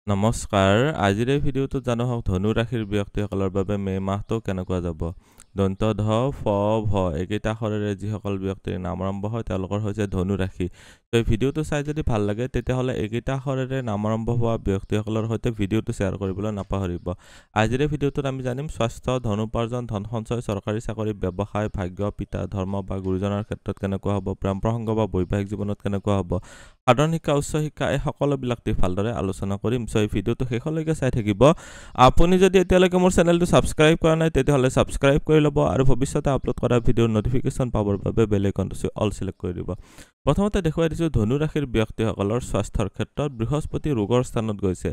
নমস্কাৰ আজিৰ এই ভিডিঅ'টো জানো হওক ধনু ৰাশিৰ ব্যক্তিসকলৰ বাবে মে মাহটো কেনেকুৱা যাব দন্ত ধ ফ ভ এইকেইটা আখৰেৰে যিসকল ব্যক্তিৰ নাম আৰম্ভ হয় তেওঁলোকৰ হৈছে ধনু ৰাশি তো এই ভিডিঅ'টো চাই যদি ভাল লাগে তেতিয়াহ'লে এইকেইটা আখৰেৰে নাম আৰম্ভ হোৱা ব্যক্তিসকলৰ সৈতে ভিডিঅ'টো শ্বেয়াৰ কৰিবলৈ নাপাহৰিব আজিৰ এই ভিডিঅ'টোত আমি জানিম স্বাস্থ্য ধনোপাৰ্জন ধন সঞ্চয় চৰকাৰী চাকৰি ব্যৱসায় ভাগ্য পিতা ধৰ্ম বা গুৰুজনৰ ক্ষেত্ৰত কেনেকুৱা হ'ব প্ৰেম প্ৰসংগ বা বৈবাহিক জীৱনত কেনেকুৱা হ'ব সাধাৰণ শিক্ষা উচ্চ শিক্ষা এই সকলোবিলাক দিশ ভালদৰে আলোচনা কৰিম সো এই ভিডিঅ'টো শেষলৈকে চাই থাকিব আপুনি যদি এতিয়ালৈকে মোৰ চেনেলটো সাবস্ক্ৰাইব কৰা নাই তেতিয়াহ'লে সাবস্ক্ৰাইব কৰি ল'ব আৰু ভৱিষ্যতে আপলোড কৰা ভিডিঅ'ৰ নটিফিকেশ্যন পাবৰ বাবে বেল আইকনটো অল সিলেক্ট কৰি দিব প্ৰথমতে দেখুৱাই দিছোঁ ধনু ৰাশিৰ ব্যক্তিসকলৰ স্বাস্থ্যৰ ক্ষেত্ৰত বৃহস্পতি ৰোগৰ স্থানত গৈছে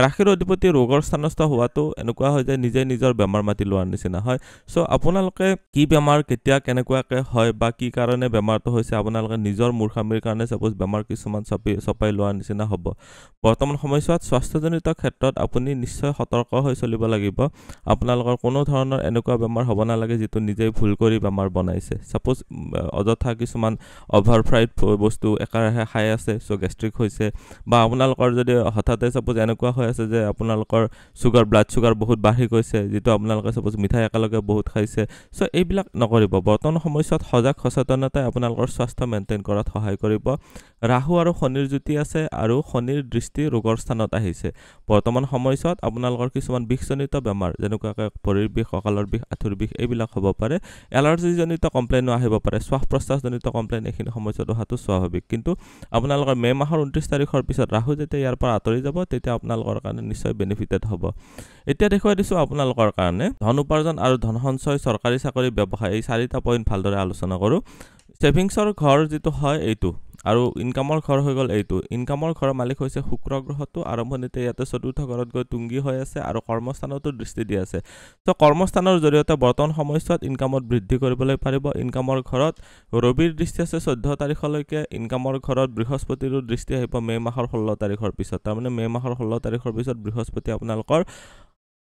ৰাশিৰ অধিপতি ৰোগৰ স্থানস্থ হোৱাটো এনেকুৱা হয় যে নিজে নিজৰ বেমাৰ মাতি লোৱাৰ নিচিনা হয় সো আপোনালোকে কি বেমাৰ কেতিয়া কেনেকুৱাকৈ হয় বা কি কাৰণে বেমাৰটো হৈছে আপোনালোকে নিজৰ মূৰ্খামিৰ কাৰণে সাপোজ বেমাৰ কিছুমান চপাই লোৱাৰ নিচিনা হ'ব বৰ্তমান সময়ছোৱাত স্বাস্থ্যজনিত ক্ষেত্ৰত আপুনি নিশ্চয় সতৰ্ক হৈ চলিব লাগিব আপোনালোকৰ কোনো ধৰণৰ এনেকুৱা বেমাৰ হ'ব নালাগে যিটো নিজেই ভুল কৰি বেমাৰ বনাইছে সাপোজ অযথা কিছুমান অভাৰ ফ্ৰাইড বস্তু একাৰাহে খাই আছে সো গেষ্ট্ৰিক হৈছে বা আপোনালোকৰ যদি হঠাতে সাপোজ এনেকুৱা হৈ আছে যে আপোনালোকৰ ব্লাড সুগাৰ বহুত বাঢ়ি গৈছে যিটো আপোনালোকে সাপোজ মিঠাই একেলগে বহুত খাইছে সো এইবিলাক নকৰিব বৰ্তমান সময়ছোৱাত সজাগ সচেতনতাই আপোনালোকৰ স্বাস্থ্য মেইনটেইন কৰাত সহায় কৰিব ৰাহু আৰু শনিৰ যুতি আছে আৰু শনিৰ দৃষ্টি ৰোগৰ স্থানত আহিছে বৰ্তমান সময়ছোৱাত আপোনালোকৰ কিছুমান বিষজনিত বেমাৰ যেনেকুৱাকৈ ভৰিৰ বিষ কঁকালৰ বিষ আঁঠুৰ বিষ এইবিলাক হ'ব পাৰে এলাৰ্জিজনিত কমপ্লেইনো আহিব পাৰে শ্বাস প্ৰশ্বাসজনিত কমপ্লেইন এইখিনি সময়ছোৱাত অহাটো স্বাভাৱিক কিন্তু আপোনালোকৰ মে মাহৰ 29 তাৰিখৰ পিছত ৰাহু যেতিয়া ইয়াৰ পৰা আঁতৰি যাব তেতিয়া আপোনালোকৰ কাৰণে নিশ্চয় বেনিফিটেড হ'ব এতিয়া দেখুৱাই দিছোঁ আপোনালোকৰ কাৰণে ধন উপাৰ্জন আৰু ধন সঞ্চয় চৰকাৰী চাকৰি ব্যৱসায় এই চাৰিটা পইণ্ট ভালদৰে আলোচনা কৰোঁ সেভিংছৰ ঘৰ যিটো হয় এইটো আৰু ইনকামৰ ঘৰ হৈ গ'ল এইটো ইনকামৰ ঘৰৰ মালিক হৈছে শুক্ৰ গ্ৰহটো আৰম্ভণিতে ইয়াতে চতুৰ্থ ঘৰত গৈ তুংগী হৈ আছে আৰু কৰ্মস্থানতো দৃষ্টি দি আছে তো কৰ্মস্থানৰ জৰিয়তে বৰ্তমান সময়ছোৱাত ইনকামত বৃদ্ধি কৰিবলৈ পাৰিব ইনকামৰ ঘৰত ৰবিৰ দৃষ্টি আছে 14 তাৰিখলৈকে ইনকামৰ ঘৰত বৃহস্পতিৰো দৃষ্টি আহিব মে মাহৰ 16 তাৰিখৰ পিছত তাৰমানে মে মাহৰ 16 তাৰিখৰ পিছত বৃহস্পতি আপোনালোকৰ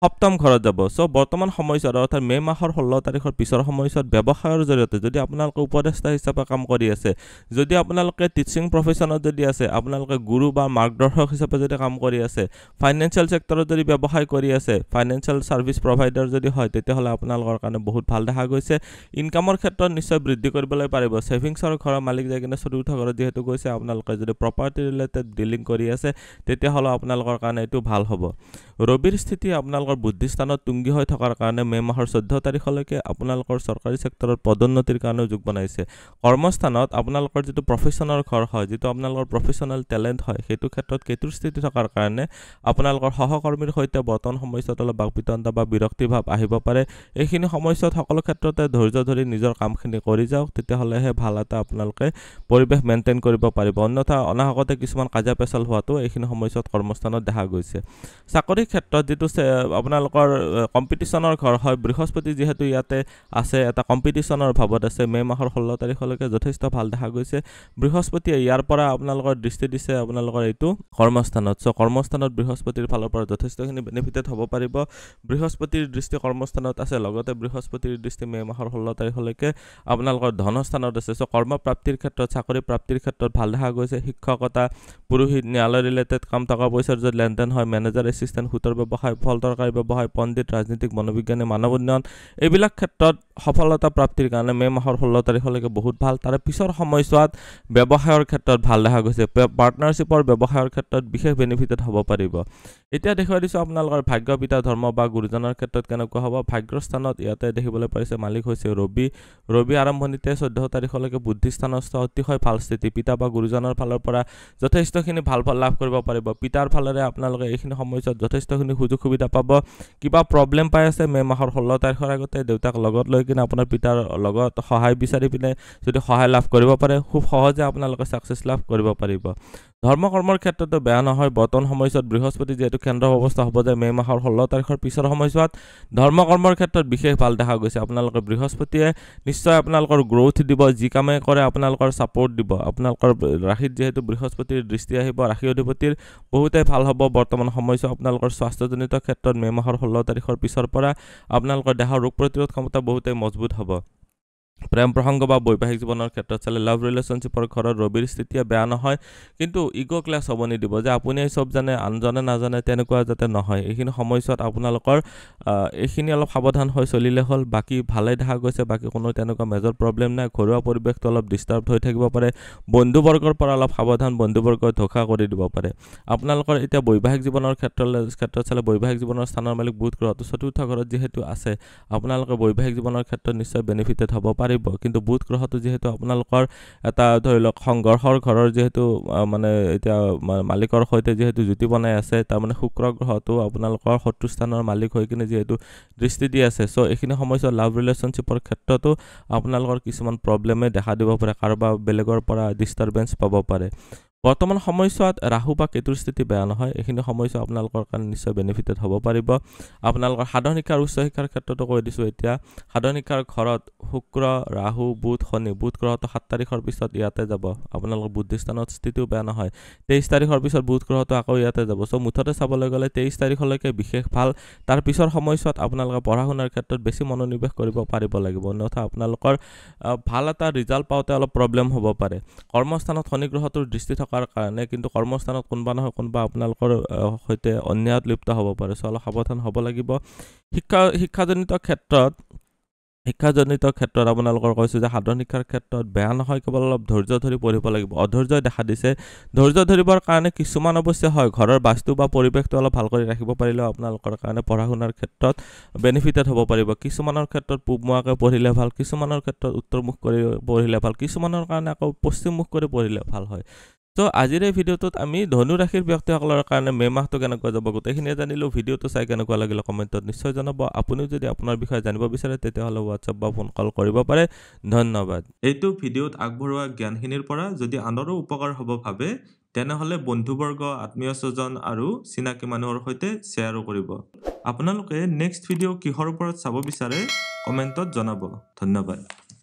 সপ্তম ঘৰত যাব সো বৰ্তমান সময়ছোৱাত অৰ্থাৎ মে মাহৰ 16 তাৰিখৰ পিছৰ সময়ছোৱাত ব্যৱসায়ৰ জৰিয়তে যদি আপোনালোকে উপদেষ্টা হিচাপে কাম কৰি আছে যদি আপোনালোকে টিচিং প্ৰফেশ্যনত যদি আছে আপোনালোকে গুৰু বা মাৰ্গদৰ্শক হিচাপে যদি কাম কৰি আছে ফাইনেন্সিয়েল সেক্টৰত যদি ব্যৱসায় কৰি আছে ফাইনেন্সিয়েল সাৰ্ভিস প্ৰভাইডাৰ যদি হয় তেতিয়াহ'লে আপোনালোকৰ কাৰণে বহুত ভাল দেখা গৈছে ইনকামৰ ক্ষেত্ৰত নিশ্চয় বৃদ্ধি কৰিবলৈ পাৰিব সেভিংছৰ ঘৰৰ মালিক যায় কিনে চতুৰ্থ ঘৰত যেহেতু গৈছে আপোনালোকে যদি প্ৰপাৰ্টি ৰিলেটেড ডিলিং কৰি আছে তেতিয়াহ'লে আপোনালোকৰ কাৰণে এইটো ভাল হ'ব ৰবিৰ স্থিতি আপোনালোকৰ বুদ্ধিস্থানত তুংগী হৈ থকাৰ কাৰণে মে মাহৰ 14 তাৰিখলৈকে আপোনালোকৰ চৰকাৰী সেক্টৰত পদোন্নতিৰ কাৰণে যোগ বনাইছে কৰ্মস্থানত আপোনালোকৰ যিটো প্ৰফেশ্যনৰ ঘৰ হয় যিটো আপোনালোকৰ প্ৰফেশ্যনেল টেলেণ্ট হয় সেইটো ক্ষেত্ৰত কেতুৰ স্থিতি থকাৰ কাৰণে আপোনালোকৰ সহকৰ্মীৰ সৈতে বৰ্তমান সময়ছোৱাত অলপ বাকবিতণ্ডা বা বিৰক্তি ভাৱ আহিব পাৰে এইখিনি সময়ছোৱাত সকলো ক্ষেত্ৰতে ধৈৰ্য ধৰি নিজৰ কামখিনি কৰি যাওক তেতিয়াহ'লেহে ভাল এটা আপোনালোকে পৰিৱেশ মেইনটেইন কৰিব পাৰিব অন্যথা অনাহকতে কিছুমান কাজিয়া পেচাল হোৱাটো এইখিনি সময়ছোৱাত কৰ্মস্থানত দেখা গৈছে চাকৰিৰ ক্ষেত্ৰত যিটো আপোনালোকৰ কম্পিটিশ্যনৰ ঘৰ হয় বৃহস্পতি যিহেতু ইয়াতে আছে এটা কম্পিটিশ্যনৰ ভাৱত আছে মে মাহৰ 16 তাৰিখলৈকে যথেষ্ট ভাল দেখা গৈছে বৃহস্পতিয়ে ইয়াৰ পৰা আপোনালোকৰ দৃষ্টি দিছে আপোনালোকৰ এইটো কৰ্মস্থানত সো কৰ্মস্থানত বৃহস্পতিৰ ফালৰ পৰা যথেষ্টখিনি বেনিফিটেড হ'ব পাৰিব বৃহস্পতিৰ দৃষ্টি কৰ্মস্থানত আছে লগতে বৃহস্পতিৰ দৃষ্টি মে মাহৰ 16 তাৰিখলৈকে আপোনালোকৰ ধনস্থানত আছে সো কৰ্মপ্ৰাপ্তিৰ ক্ষেত্ৰত চাকৰি প্ৰাপ্তিৰ ক্ষেত্ৰত ভাল দেখা গৈছে শিক্ষকতা পুৰোহিত ন্যায়ালয় ৰিলেটেড কাম টকা পইচাৰ যদি লেনদেন হয় মেনেজাৰ এছিষ্টেণ্ট সুতৰ ব্যৱসায় ফল তৰকাৰী ব্যৱসায় পণ্ডিত ৰাজনীতিক মনোবিজ্ঞানী মানৱ উন্নয়ন এইবিলাক ক্ষেত্ৰত সফলতা প্ৰাপ্তিৰ কাৰণে মে মাহৰ 16 তাৰিখলৈকে বহুত ভাল তাৰে পিছৰ সময়ছোৱাত ব্যৱসায়ৰ ক্ষেত্ৰত ভাল দেখা গৈছে পাৰ্টনাৰশ্বিপৰ ব্যৱসায়ৰ ক্ষেত্ৰত বিশেষ বেনিফিটেড হ'ব পাৰিব এতিয়া দেখুৱাই দিছোঁ আপোনালোকৰ ভাগ্য পিতা ধৰ্ম বা গুৰুজনৰ ক্ষেত্ৰত কেনেকুৱা হ'ব ভাগ্যৰ স্থানত ইয়াতে দেখিবলৈ পাৰিছে মালিক হৈছে ৰবি আৰম্ভণিতে 14 তাৰিখলৈকে বুদ্ধিস্থানস্থ অতিশয় ভাল স্থিতি পিতা বা গুৰুজনৰ ফালৰ পৰা যথেষ্টখিনি ভাল ফল লাভ কৰিব পাৰিব পিতাৰ ফালেৰে আপোনালোকে এইখিনি সময়ছোৱাত যথেষ্টখিনি সুযোগ সুবিধা পাব কিবা প্ৰব্লেম পাই আছে মে মাহৰ 16 তাৰিখৰ আগতে দেউতাক লগত লৈ কিনে আপোনাৰ পিতাৰ লগত সহায় বিচাৰি পিনে যদি সহায় লাভ কৰিব পাৰে খুব সহজে আপোনালোকে সাকসেছ লাভ কৰিব পাৰিব ধৰ্ম কৰ্মৰ ক্ষেত্ৰতো বেয়া নহয় বৰ্তমান সময়ছোৱাত বৃহস্পতি যেহেতু কেন্দ্ৰ অৱস্থা হ'ব যে মে মাহৰ 16 তাৰিখৰ পিছৰ সময়ছোৱাত ধৰ্ম কৰ্মৰ ক্ষেত্ৰত বিশেষ ভাল দেখা গৈছে আপোনালোকে বৃহস্পতিয়ে নিশ্চয় আপোনালোকৰ গ্ৰোথ দিব যি কামে কৰে আপোনালোকৰ সাপোৰ্ট দিব আপোনালোকৰ ৰাশিত যেহেতু বৃহস্পতিৰ দৃষ্টি আহিব ৰাশি অধিপতিৰ বহুতেই ভাল হ'ব বৰ্তমান সময়ছোৱাত আপোনালোকৰ স্বাস্থ্যজনিত ক্ষেত্ৰত মে মাহৰ 16 তাৰিখৰ পিছৰ পৰা আপোনালোকৰ দেহৰ ৰোগ প্ৰতিৰোধ ক্ষমতা বহুতেই মজবুত হ'ব প্ৰেম প্ৰসংগ বা বৈবাহিক জীৱনৰ ক্ষেত্ৰত চালে লাভ ৰিলেশ্যনশ্বিপৰ ঘৰত ৰবিৰ স্থিতিয়ে বেয়া নহয়, কিন্তু ইগ' ক্লাছ হ'ব নিদিব যে আপুনি চব জানে আনজনে নাজানে, তেনেকুৱা যাতে নহয়। এইখিনি সময়ছোৱাত আপোনালোকৰ এইখিনি অলপ সাৱধান হৈ চলিলে হ'ল। বাকী ভালেই দেখা গৈছে, বাকী কোনো তেনেকুৱা মেজৰ প্ৰব্লেম নাই। ঘৰুৱা পৰিৱেশটো অলপ ডিষ্টাৰ্ব হৈ থাকিব পাৰে, বন্ধুবৰ্গৰ পৰা অলপ সাৱধান, বন্ধুবৰ্গই ধোকা কৰি দিব পাৰে। আপোনালোকৰ এতিয়া বৈবাহিক জীৱনৰ ক্ষেত্ৰত চালে বৈবাহিক জীৱনৰ স্থানৰ মালিক বুধ গ্ৰহটো চতুৰ্থ ঘৰত যিহেতু আছে, আপোনালোকে বৈবাহিক জীৱনৰ ক্ষেত্ৰত নিশ্চয় বেনিফিটেড হ'ব পাৰিব। কিন্তু বুধ গ্ৰহটো যিহেতু আপোনালোকৰ এটা ধৰি লওক সংঘৰ্ষৰ ঘৰৰ যিহেতু মানে এতিয়া মালিকৰ সৈতে যিহেতু যুতি বনাই আছে, তাৰমানে শুক্ৰ গ্ৰহটো আপোনালোকৰ শত্ৰুস্থানৰ মালিক হৈ কিনে যিহেতু দৃষ্টি দি আছে, চ' এইখিনি সময়ছোৱাত লাভ ৰিলেশ্যনশ্বিপৰ ক্ষেত্ৰতো আপোনালোকৰ কিছুমান প্ৰব্লেমে দেখা দিব পাৰে, কাৰোবাৰ বেলেগৰ পৰা ডিষ্টাৰ্বেঞ্চ পাব পাৰে। বৰ্তমান সময়ছোৱাত ৰাহু বা কেতুৰ স্থিতি বেয়া নহয়। এইখিনি সময়ছোৱা আপোনালোকৰ কাৰণে নিশ্চয় বেনিফিটেড হ'ব পাৰিব। আপোনালোকৰ সাধাৰণ শিক্ষা আৰু উচ্চ শিক্ষাৰ ক্ষেত্ৰতো কৈ দিছোঁ। এতিয়া সাধাৰণ শিক্ষাৰ ঘৰত শুক্ৰ, ৰাহু, বুধ, শনি, বুধ গ্ৰহটো 7 তাৰিখৰ পিছত ইয়াতে যাব। আপোনালোকৰ বুদ্ধিস্থানত স্থিতিও বেয়া নহয়। 23 তাৰিখৰ পিছত বুধ গ্ৰহটো আকৌ ইয়াতে যাব। চ' মুঠতে চাবলৈ গ'লে 23 তাৰিখলৈকে বিশেষ ভাল। তাৰ পিছৰ সময়ছোৱাত আপোনালোকে পঢ়া শুনাৰ ক্ষেত্ৰত বেছি মনোনিৱেশ কৰিব পাৰিব লাগিব, অন্যথা আপোনালোকৰ ভাল এটা ৰিজাল্ট পাওঁতে অলপ প্ৰব্লেম হ'ব পাৰে। কৰ্মস্থানত শনি গ্ৰহটোৰ দৃষ্টি থকাৰ কাৰণে কিন্তু কৰ্মস্থানত কোনোবা নহয় কোনোবা আপোনালোকৰ সৈতে অন্যায়ত লিপ্ত হ'ব পাৰে, চ' অলপ সাৱধান হ'ব লাগিব। শিক্ষাজনিত ক্ষেত্ৰত আপোনালোকৰ কৈছোঁ যে সাধাৰণ শিক্ষাৰ ক্ষেত্ৰত বেয়া নহয়, কেৱল অলপ ধৈৰ্য ধৰি পঢ়িব লাগিব। অধৈৰ্যই দেখা দিছে। ধৈৰ্য ধৰিবৰ কাৰণে কিছুমান অৱশ্যে হয়, ঘৰৰ বাস্তু বা পৰিৱেশটো অলপ ভাল কৰি ৰাখিব পাৰিলেও আপোনালোকৰ কাৰণে পঢ়া শুনাৰ ক্ষেত্ৰত বেনিফিটেড হ'ব পাৰিব। কিছুমানৰ ক্ষেত্ৰত পূবমুৱাকৈ পঢ়িলে ভাল, কিছুমানৰ ক্ষেত্ৰত উত্তৰমুখ কৰি পঢ়িলে ভাল, কিছুমানৰ কাৰণে আকৌ পশ্চিমমুখ কৰি পঢ়িলে ভাল হয়। ত' আজিৰ এই ভিডিঅ'টোত আমি ধনু ৰাশিৰ ব্যক্তিসকলৰ কাৰণে মে' মাহটো কেনেকুৱা যাব গোটেইখিনিয়ে জানিলোঁ। ভিডিঅ'টো চাই কেনেকুৱা লাগিলে কমেণ্টত নিশ্চয় জনাব। আপুনিও যদি আপোনাৰ বিষয়ে জানিব বিচাৰে তেতিয়াহ'লে হোৱাটছআপ বা ফোন কল কৰিব পাৰে। ধন্যবাদ। এইটো ভিডিঅ'ত আগবঢ়োৱা জ্ঞানখিনিৰ পৰা যদি আনৰো উপকাৰ হ'ব ভাবে, তেনেহ'লে বন্ধুবৰ্গ, আত্মীয় স্বজন আৰু চিনাকি মানুহৰ সৈতে শ্বেয়াৰো কৰিব। আপোনালোকে নেক্সট ভিডিঅ' কিহৰ ওপৰত চাব বিচাৰে কমেণ্টত জনাব। ধন্যবাদ।